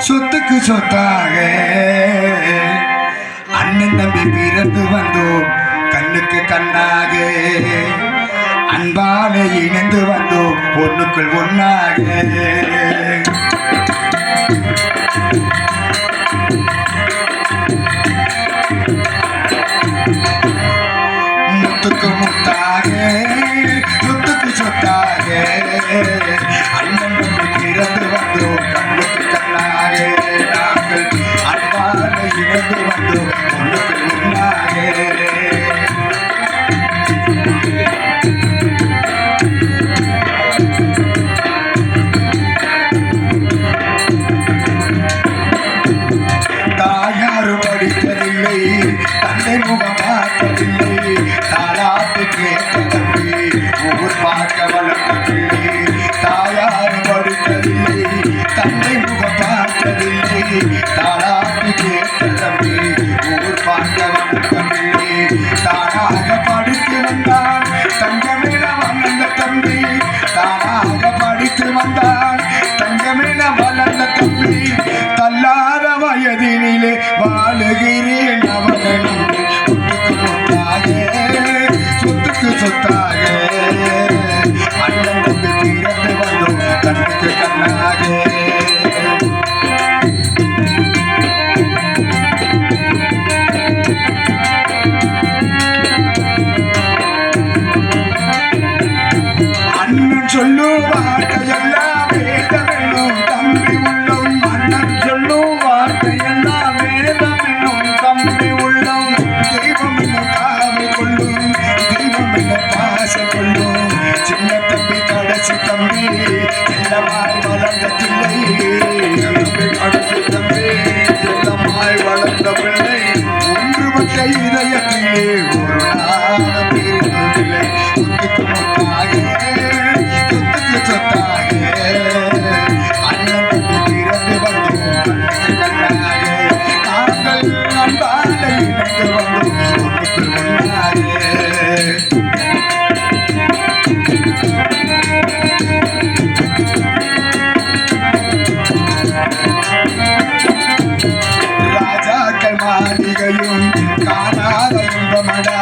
சொத்துக்கு சொத்தாக அண்ணன் தம்பி பிறந்து வந்தோம் கண்ணுக்கு கண்ணாக அன்பால இணைந்து வந்தோம் பொண்ணுக்குள் ஒன்னாக முத்துக்கு முத்தாக சொத்துக்கு சொத்தாக அண்ணன் தம்பி பிறந்து வந்தோம் கண்ணுக்கு கண்ணாக நாங்கள் அன்பால இணைந்து வந்தோம் பொண்ணுக்குள் ஒன்னாக தந்தை முகம் பார்த்ததில்லை தாலாட்டு கேட்ட தம்பி ஊர் பார்க்க வளர்த்த பிள்ளை தாயார் படித்ததில்லை தந்தை முகம் பார்த்ததில்லை தாலாட்டு கேட்ட தம்பி ஊர் பார்க்க வளர்த்த பிள்ளை தானாக படித்து வந்தான் தங்கமேல வளர்ந்த தம்பி தானாக படித்து வந்தான் தங்கமேல வளர்ந்த தம்பி தள்ளாத வயதினிலே வாழுகிறேன் சொத்துக்கு சொத்தாக அண்ணன் தம்பி தீரத்து வந்தோம் கண்ணுக்கு கண்ணாக அண்ணன் சொல்லும் வார்த்தையெல்லாம் வேதமென்னும் தம்பி உள்ளம் அண்ணன் சொல்லும் வார்த்தையெல்லாம் வேதமென்னும் தம்பி உள்ளம் தெய்வம் என்னும் காவல் கொள்ளும் தெய்வம் என்னும் பாசம் கொள்ளும் சின்ன தம்பி கடைசி தம்பி செல்லமாய் வளர்ந்த பிள்ளை கடைசி தம்பி செல்லமாய் வளர்ந்த பிள்ளை ஒன்றுபட்ட இதயத்திலே ஒரு நாள் பிரிந்ததில்லை சொத்துக்கு சொத்தாக சொத்துக்கு சொத்தாக அண்ணன் தம்பி பிறந்து வந்தோம் கண்ணுக்கு கண்ணாக நாங்கள் அன்பால இணைந்து வந்தோம் ஒன்றுக்கு ஒன்றாக ராஜாக்கள் மாளிகையும் காணாத இன்பமடா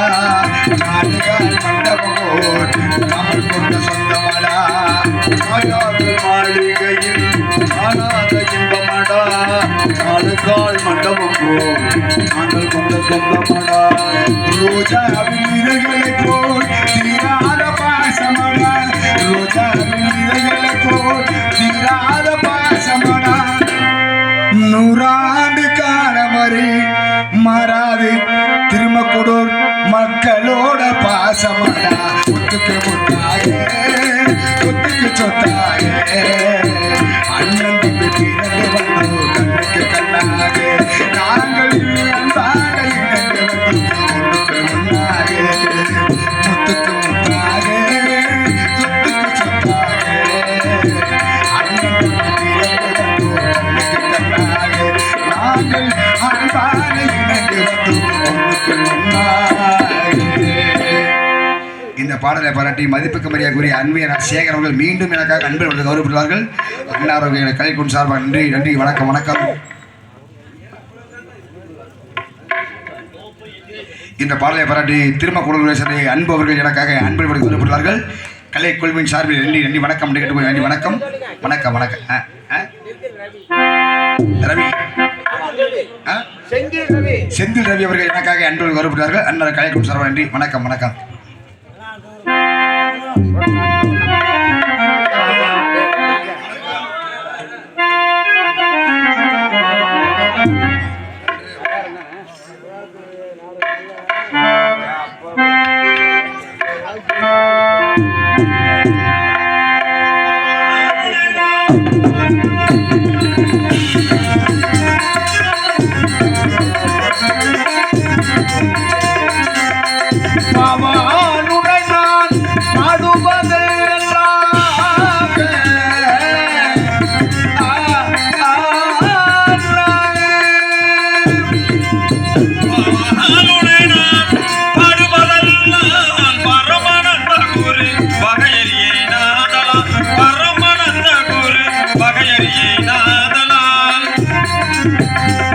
நாடுகால் மண்டபமோர் தமிழ் கொண்ட சொந்தமடா ராஜாக்கள் மாளிகையில் காணாத இன்பமடா நாடுகால் மண்டபம் போர் நாங்கள் கொண்ட சொந்தமடா ரோஜாவின் இதழ்களை போல் தீராத பாசமடா ரோஜாவின் இதழ்களை போல் தீராத பாசமடா நூறாண்டு காலமறி மாறாது திருமக்குடூர் மக்களோட பாசமடா சொத்துக்கு முத்தாக சொத்துக்கு சொத்தாக அண்ணன் தம்பி பிறந்து வந்தோம் கண்ணுக்கு கண்ணாக நாங்கள் அன்பாக இணைந்து வந்தோம் ஒன்றுக்கு ஒன்றாக முத்துக்கு முத்தாக சொத்துக்கு சொத்தாக அண்ணன் தம்பி பிறந்து வந்தோம் கண்ணுக்கு கண்ணாக நாங்கள் அன்பாக இணைந்து வந்தோம் ஒன்றுக்கு ஒன்றாக. இந்த பாடலை பாராட்டி மதிப்புக்கு மரியாதைக்குரிய அன்பியர் சேகர் அவர்கள் மீண்டும் எனக்காக அன்பில் அவர்கள் கௌரவப்படுவார்கள். அன்னாரோக்கிய கலைக்குழு சார்பாக நன்றி நன்றி வணக்கம் வணக்கம். இந்த பாடலை பாராட்டி திருமக்குடல் அன்பு அவர்கள் எனக்காக அன்பில் அவர்கள் கௌரவப்படுவார்கள். கலைக்குழுவின் சார்பில் நன்றி நன்றி வணக்கம் கேட்டு நன்றி வணக்கம் வணக்கம் வணக்கம். ரவி செந்தில் ரவி அவர்கள் எனக்காக அன்பில் கௌரவப்படுவார்கள். அன்னார் கலைக்குழு சார்பாக நன்றி வணக்கம் வணக்கம்.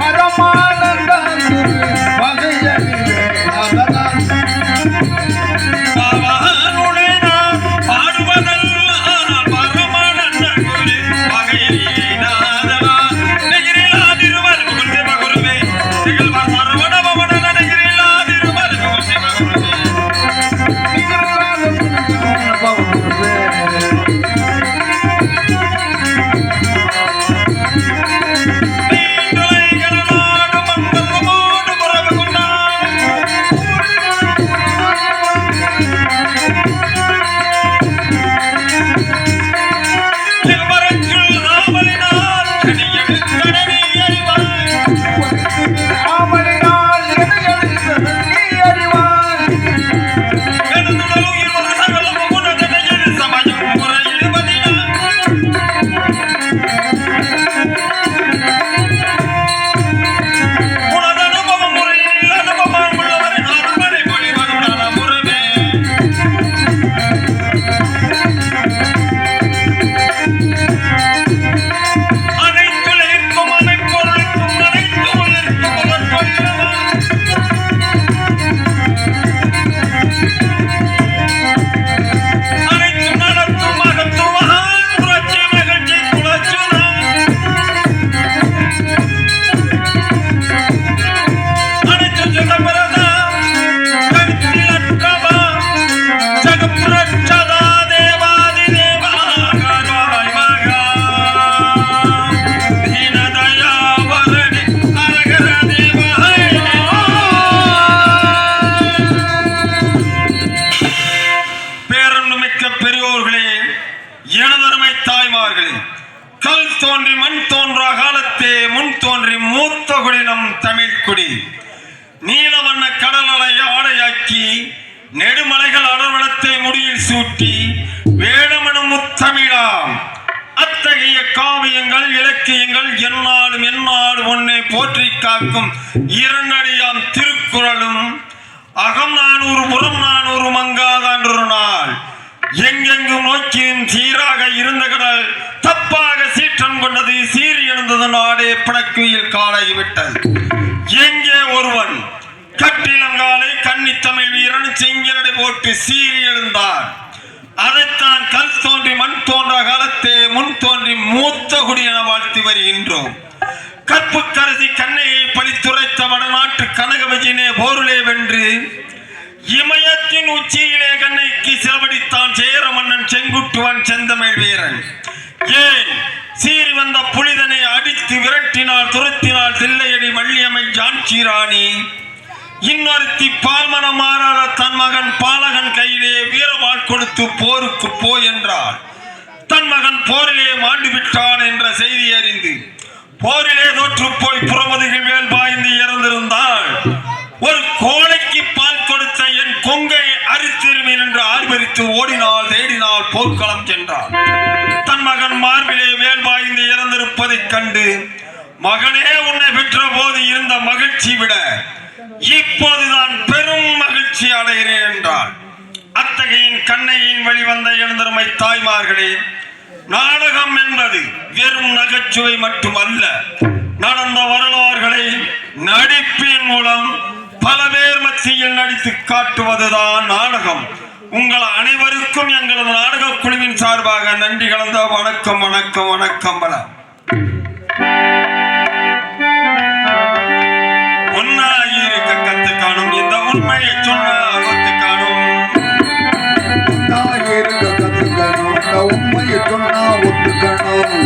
பரமானந்த வகையறிவே நாதனார் நீலவண்ண கடலலை ஆடையாக்கி நெடுமலைகள் அடர்வனத்தை முடியில் சூட்டி வேடமெனும் முத்தமிழாம் அத்தகைய காவியங்கள் இலக்கியங்கள் எந்நாளும் எந்நாளும் ஒன்னே போற்றி காக்கும் இரண்டடியாம் திருக்குறளும் அகம் 400 புறம் 400 மங்காதொரு நாள் எங்கெங்கும் நோக்கியும் சீராக இருந்த கடல் தப்பாக சீற்றம் கொண்டது சீறி எழுந்தது நாடே பிணக்குயில் காலாகிவிட்டது. எங்கே ஒருவன் கட்டிலங்காலை கன்னி தமிழ் வீரன் செங்கிலடை போட்டு சீறி எழுந்தார். அதைத்தான் கல் தோன்றி மண் தோன்ற காலத்தே முன் தோன்றி மூத்த குடி என வாழ்த்தி வருகின்றோம். கற்பு கரசி கண்ணையை பழித்துரைத்த வடநாட்டு கனகவஜினே போருளே வென்று இமயத்தின் உச்சியிலே கண்ணைக்கு சிலவடித்தான் சேர மன்னன் செங்குட்டுவன் செந்தமிழ் வீரன். ஏன் சீறி வந்த புலிதனை அடித்து விரட்டினால் துரத்தினால் தில்லையடி வள்ளியம்மை ஜான்சி ராணி இன்னொருத்தி பால்மனம் மாறாத தன் மகன் பாலகன் கையிலே வீரவாள் கொடுத்து போருக்கு போ என்றார். தன் மகன் போரிலே மாண்டு விட்டான் என்ற செய்தி அறிந்து போரிலே தோற்று போய் புறமுதுகில் மேல் பாய்ந்து இறந்திருந்தால் ஒரு கோழைக்கு பால் கொடுத்த என் கொங்கை அரித்திருமீன் என்று ஆர்ப்பரித்து ஓடினால் தேடினால் போர்க்களம் சென்றார். தன் மகன் மார்பிலே வேல் பாய்ந்து இறந்திருப்பதைக் கண்டு மகனே உன்னை பெற்ற போது இருந்த மகிழ்ச்சி விட இப்போதுதான் பெரும் மகிழ்ச்சி அடைகிறேன் என்றார். அத்தகையின் கண்ணையின் வெளிவந்த எழுந்தருமை தாய்மார்களே, நாடகம் என்பது வெறும் நகைச்சுவை மட்டுமல்ல. நடந்த வரலாறுகளை நடிப்பின் மூலம் பல பேர் மத்தியில் நடித்து காட்டுவதுதான் நாடகம். உங்கள் அனைவருக்கும் எங்களது நாடக குழுவின் சார்பாக நன்றி கலந்த வணக்கம் வணக்கம் வணக்கம். பல ஒன்னாயிருக்க கத்து காணும் இந்த உண்மையை சொன்னால் ஒத்து காணும். உண்மையை சொன்னா ஒத்து காணும்.